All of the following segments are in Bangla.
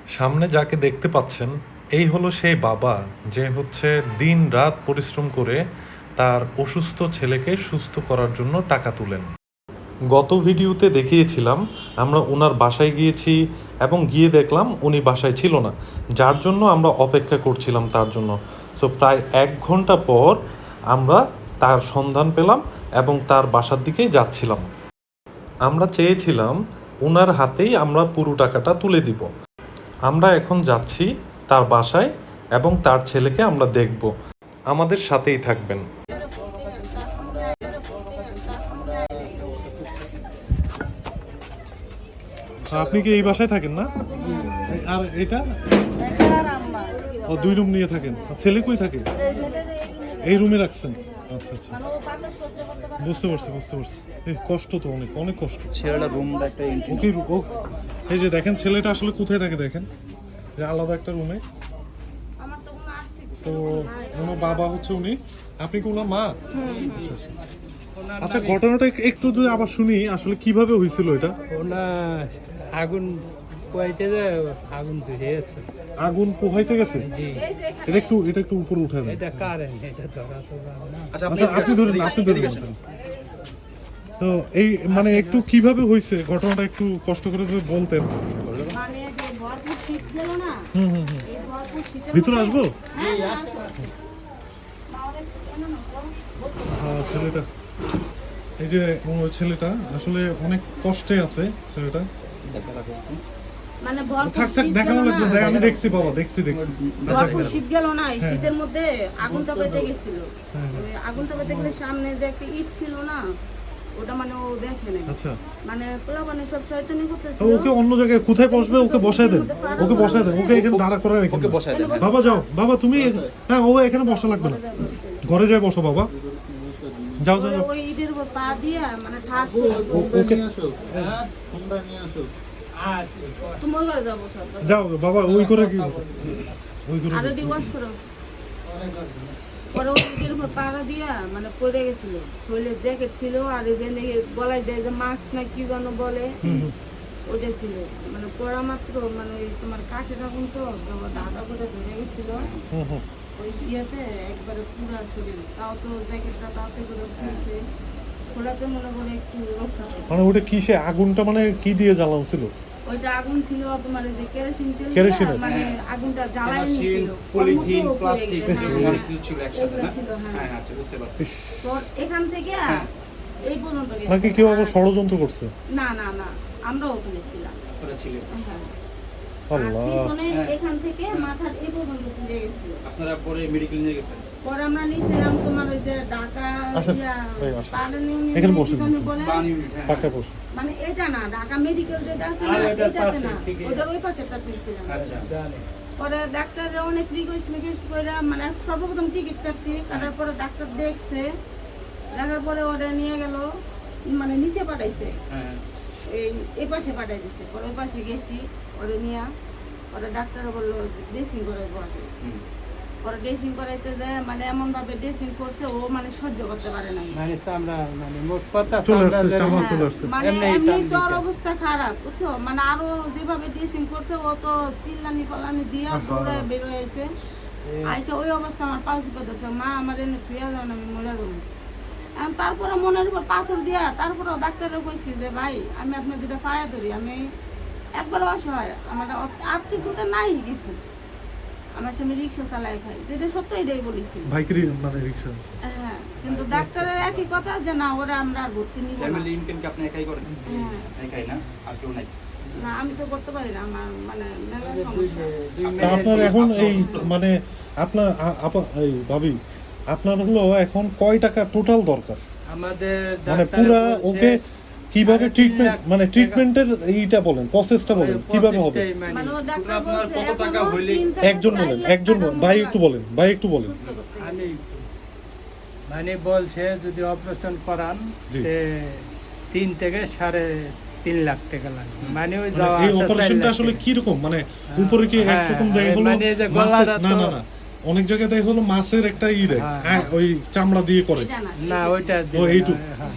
সামনে যাকে দেখতে পাচ্ছেন এই হলো সেই বাবা যে হচ্ছে দিন রাত পরিশ্রম করে তার অসুস্থ ছেলেকে সুস্থ করার জন্য টাকা তুলেন। গত ভিডিওতে দেখিয়েছিলাম আমরা ওনার বাসায় গিয়েছি এবং গিয়ে দেখলাম উনি বাসায় ছিল না, যার জন্য আমরা অপেক্ষা করছিলাম তার জন্য। সো প্রায় 1 ঘন্টা পর আমরা তার সন্ধান পেলাম এবং তার বাসার দিকেই যাচ্ছিলাম। আমরা চেয়েছিলাম ওনার হাতেই আমরা পুরো টাকাটা তুলে দিব। আমরা এখন যাচ্ছি তার বাসায় এবং তার ছেলেকে আমরা দেখব। আমাদের সাথেই থাকবেন। আপনি কি এই বাসায় থাকেন না? আর এটা ও 2 রুম নিয়ে থাকেন। ছেলে কই থাকে? এই রুমে রাখছেন? আচ্ছা আচ্ছা, বুঝতে পারছি বুঝতে পারছি। কষ্ট তো অনেক অনেক কষ্ট। ছেলেটা রুমটা একটা ওকে এই যে দেখেন ছেলেটা আসলে কোথায় থাকে দেখেন, যে আলাদা একটা রুমে। তো ওনার বাবা হচ্ছে উনি, আপনি কি ওনার মা? আচ্ছা ঘটনাটা একটু যদি আবার শুনি, আসলে কিভাবে হয়েছিল এটা? ওনার আগুন পোয়াইতে যায়, আগুন ধরে আছে। আগুন পোহাইতে গেছে? জি, এটা একটু উপরে উঠে দেন। এটা কারেন্ট, এটা ধরা তো যাবে না। আচ্ছা আচ্ছা আপনি ধরেন, আপনি ধরেন। তো এই মানে একটু কিভাবে হয়েছে ঘটনাটা একটু কষ্ট করে যদি বলতেন। মানে যে ভরপুর শীত গেল না, হুম হুম হুম। এই ভরপুর শীতের ভিতরে আসবো? মধ্যে ছেলেটা, এই যে ছেলেটা আসলে অনেক কষ্টে আছে ছেলেটা। মানে ভরপুর থাক থাক, শীত দেখানো গেল লাগবে, না, আমি দেখছি বাবা, দেখছি। ভরপুর শীত গেল না, এই শীতের মধ্যে আগুন তাপাইতে গেছিল। ওই আগুন তাপাইতে গেলে সামনে যে একটা ইট ছিল না, ওটা মানে ও দেখে নাই। আচ্ছা, মানে পোলা মানে সব শয়তানি করতেছিল। ওকে অন্য জায়গায় কোথায় বসবে ওকে বসায় দেন, ওকে বসায় দেন, ওকে এখানে দাঁড়া করে রেখে ওকে বসায় দেন। বাবা যাও, বাবা তুমি না, ও এখানে বসা লাগবে না, ঘরে যাই বসো বাবা, যাও যাও ওরে যাও। ওই ইটের উপর পা দিয়া মানে ঠাস করে ওকে তুমি ওই ঘরে যাবো সব। যাও বাবা, ওই করে কি ওই করে আরো ডিওয়াশ করো। পরে ওই ইটের উপর পাড়া দিয়া মানে পড়ে গেছিল, শরীরের জ্যাকেট ছিল আর এই যে গলায় দেয় যে মাস্ক না কি যেন বলে, ওইটা ছিল। মানে পড়া মাত্র মানে ওই তোমার কাঠের আগুন তো ঢাকা করে ধরে গেছিল ওই ইয়েতে একবারে পুরা শরীর। তাও তো জ্যাকেটটা তাতে করে খুলছে, খোলাতে মনে করে একটু রক্ষা পেয়েছে। মানে ওটা কিসে আগুনটা, মানে কি দিয়ে জ্বালানো ছিল? ওইটা আগুন ছিল তোমার এই যে কেরোসিন তেল দিয়া, কেরোসিনের? মানে আগুনটা জ্বালায় নিছিল, পলিথিন, কর্মকও প্লাস্টিক, পড়ে গেছে, অনেক কিছু ছিল একসাথে এগুলো না? ছিল, হ্যাঁ। হ্যাঁ আচ্ছা বুঝতে পারছি। ইস, তো এখান থেকে এই পর্যন্ত গেছে। নাকি কেউ আবার ষড়যন্ত্র করছে? না না না, আমরা ওখানে ছিলাম। ওরা ছিল। হ্যাঁ। আর আল্লাহ, পিছনে এখান থেকে মাথার এই পর্যন্ত পুড়ে গেছিল। আপনারা পরে মেডিকেল নিয়ে গেছেন? পরে আমরা নিয়েছিলাম তোমার ওই যে ঢাকা আসেন, ইয়া, ভাই, আসেন। পার্লার ইউনিয়ন এখানে কি বসুন। জানি বলে, বান ইউনিট, হ্যাঁ। পাখায় বসে। মানে এটা না, ঢাকা মেডিকেল যেটা আছে না, এটাতে না, ওটার ওই পাশেটা তুলছিলাম। আচ্ছা জানে পরে ডাক্তারের অনেক রিকোয়েস্ট করে মানে সর্বপ্রথম টিকিট কাটছি, কাটার পরে ডাক্তার দেখছে, দেখার পরে ওরা নিয়ে গেল মানে নিচে পাঠাইছে, হ্যাঁ এই পাশে পাঠাই দিছে। পরে ওই পাশে গেছি, ওরা নিয়ে ওরা ডাক্তার বললো ড্রেসিং করে বসে। হুম। পরে ড্রেসিং করাইতে যায় মানে এমন ভাবে ড্রেসিং করছে ও মানে সহ্য করতে পারে নাই। মানে চামড়া, মানে মোট কথা চলে চামড়া আসছে, যেরকম- চামড়া হ্যাঁ, চলে আসছে। মানে এমনি এমনি টান তো ওর দিতে। অবস্থা খারাপ বুঝছো, মানে আরো যেভাবে ড্রেসিং করছে ও তো চিল্লানি পাল্লানি দিয়া দৌড়ে বের হয়েছে। আইসা ওই অবস্থা আমার পাউচি পেতেছে, মা আমার এনে ফিরে যাও না, আমি মরে যাবো। এখন তারপরে মনের উপর পাথর দিয়া তারপরে ডাক্তারও কইছি যে ভাই আমি আপনার দুটা পায়ে ধরি, আমি একবার অসহায়, আমার আর্থিকতা নাই কিছু, আমার স্বামী রিক্সা চালায় খাই, যেটা সত্য এটাই বলেছি। ভাইকেরই মানে রিক্সা। হ্যাঁ, কিন্তু ডাক্তারের একই কথা যে না ওরা আমরা আর ভর্তি নিব না। ফ্যামিলি ইনকাম কি আপনি একাই করেন? হ্যাঁ। একাই না, আর কেউ নাই? না আমি তো করতে পারি না, আমার মানে মেলা সমস্যা। তা আপনার এখন এই মানে আপনার এই ভাবি, আপনার হলো এখন কয় টাকা টোটাল দরকার? আমাদের মানে ডাক্তার পুরা বলছে, ওকে কিভাবে 3.5 ট্রিটমেন্ট, লাখ মানে টাকা। ট্রিটমেন্টের এইটা বলেন, প্রসেসটা বলেন কিভাবে হবে? প্রসেসটাই মানে মানে ও ডাক্তার আপনার বলছে কত টাকা এখনো হইলে- 3 থেকে একজন 4 বলেন, লাখ একজন টাকার বলেন, ভাই মতো একটু বলেন, ভাই একটু বলেন। সুস্থ করতে গেলে। আমি মানে বলছে যদি অপারেশন করান জি। তে 3 থেকে 3.5 লাখ টাকা লাগবে, মানে ওই মানে যাওয়া এই আসা 4 অপারেশনটা লাখ আসলে টাকা। কি রকম, মানে উপরে কি হ্যাঁ, একরকম দেয় হলো মানে এই যে মাছের- গলাটা না তো- না না, অনেক জায়গায় দেয় হলো মাছের একটা ই দেয়, হ্যাঁ, হ্যাঁ ওই চামড়া দিয়ে করে। এটা না, না ওইটা ও, এইটুক। হ্যাঁ।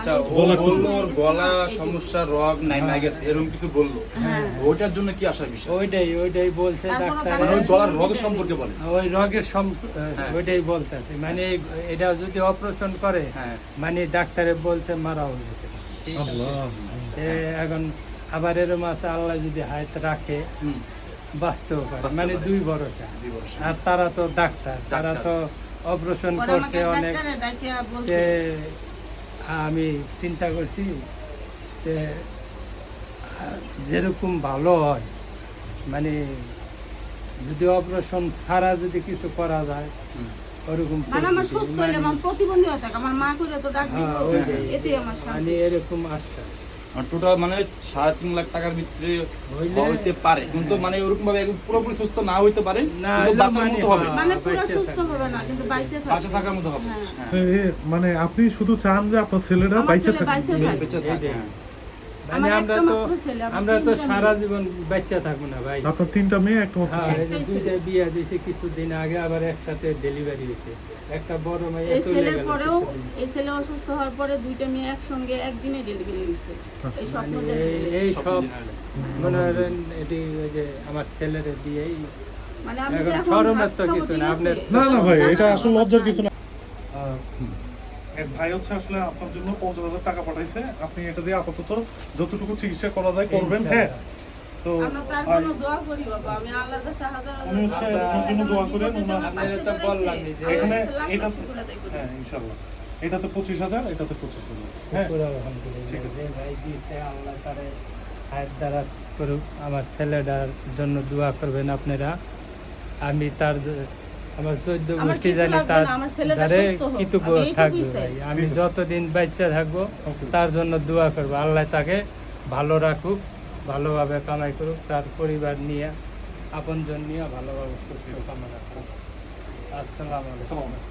আচ্ছা ও গলা একটু- বললো ওর গলা সমস্যা রগ নাই গেছে এরকম কিছু বললো হ্যাঁ ওইটার জন্য কি আসার বিষয় ওইটাই বলছে তারপরে ডাক্তার মানে ওই ডাক্তার- গলার রগের সম্পর্কে বলে ওই রোগের হ্যাঁ। ওইটাই বলতেছে মানে এটা যদি অপারেশন করে হ্যাঁ মানে ডাক্তারে বলছে মারা হয়ে যেতে পারে। ঠিক আছে? আল্লাহ এখন আবার এরম আছে আল্লাহ যদি হায়াত রাখে হুম বাঁচতেও পারে বাঁচতে মানে পারে। 2 ভরসা 2 বছর আর তারা তো ডাক্তার তারা তো অপারেশন পরে করছে আমাকে অনেক ডাক্তারে ডাকিয়া বলছে যে আমি চিন্তা করছি যে যেরকম ভালো হয় মানে যদি অপারেশন ছাড়া যদি কিছু করা যায় হুম। ওরকম মানে আমার পরিস্থিতি, সুস্থ হইলে মানে- আমার প্রতিবন্ধী হয়ে থাকে আমার মা করে তো ডাক দিব হ্যাঁ, ওইটাই। এতেই আমার শান্তি মানে এরকম আশ্বাস আর টোটাল মানে 3.5 লাখ টাকার ভিতরে হইলে- হইতে পারে কিন্তু মানে ওরকম ভাবে একদম পুরোপুরি সুস্থ না হইতে পারে না কিন্তু হইলেও বাচ্চার মানে মতো হবে হ্যাঁ। মানে পুরো বাইচে সুস্থ থাকবে। হবে না কিন্তু বাইচে বাচ্চা থাকবে থাকার মতো হবে হ্যাঁ। হ্যাঁ মানে আপনি শুধু চান যে আপনার ছেলেরা আমার বাইচে ছেলে থাকে বাইচে থাকবে। বেঁচে থাকে এইটাই। হ্যাঁ। মানে আমার আমরা একটা তো মাত্র ছেলে, আমার আমরা তো তিনটা সারা মেয়ে। জীবন বাচ্চা থাকবো না ভাই আপনার 3টা মেয়ে একটা মাত্র হ্যাঁ, ছেলে। এই যে দুইটা বিয়ে দিয়েছে কিছুদিন আগে আবার একসাথে ডেলিভারি হয়েছে একটা বড় মেয়ে এই চলে ছেলের গেল পরেও কিছুদিন। এই ছেলে অসুস্থ হওয়ার পরে দুইটা মেয়ে একসঙ্গে একদিনে ডেলিভারি হয়েছে এই স্বপ্ন মানে দেখে। এই সব সব দিন হলে। মনে করেন এটি ওই যে আমার ছেলের দিয়েই মানে আমি এখন যে এখন শরমের ভাত তো খাবো, কিছু ঠিক না, আছে? আপনার- না না ভাই এটা না, আসলে না, লজ্জার না। কিছু না এক ভাই হচ্ছে আসলে আপনার জন্য 50,000 টাকা পাঠাইছে আপনি এটা দিয়ে আপাতত যতটুকু চিকিৎসা করা যায় করবেন হ্যাঁ তো আমরা তার আর জন্য দোয়া করি বাবা আমি আল্লাহর কাছে হাজার হাজার উনি হচ্ছে দোয়া করি। ওনার জন্য দোয়া করেন, বিপদের জন্য ওনার- পাশে আপনারা তো দাঁড়াইছে। বললামই যে- এখানে আল্লাহর কাছে লাখ লাখ এটাতে শুকর আদায় করি। হ্যাঁ ইনশাআল্লাহ এটাতে 25,000 এটাতে 25,000 হ্যাঁ পুরো আলহামদুলিল্লাহ ঠিক আছে। যে ভাই দিয়েছে আল্লাহ তারে হায়াত দ্বারা করুক আমার ছেলেটার জন্য দোয়া করবেন আপনারা আমি তার আমার 14 আমার গোষ্ঠী কিছু জানি লাগবে তার না, আমার ছেলেটা দ্বারে সুস্থ হোক। কৃতজ্ঞ আমি এইটুকুই থাকবে চাই। ভাই আমি ঠিক আছে। যতদিন বাচ্চা থাকবো Okay. তার জন্য দোয়া করবো আল্লাহ তাকে ভালো রাখুক ভালোভাবে কামাই করুক তার পরিবার নিয়ে আপনজন নিয়ে ভালোভাবে সুস্থ কামনা করুক আসসালামু আলাইকুম আসসালামু আলাইকুম।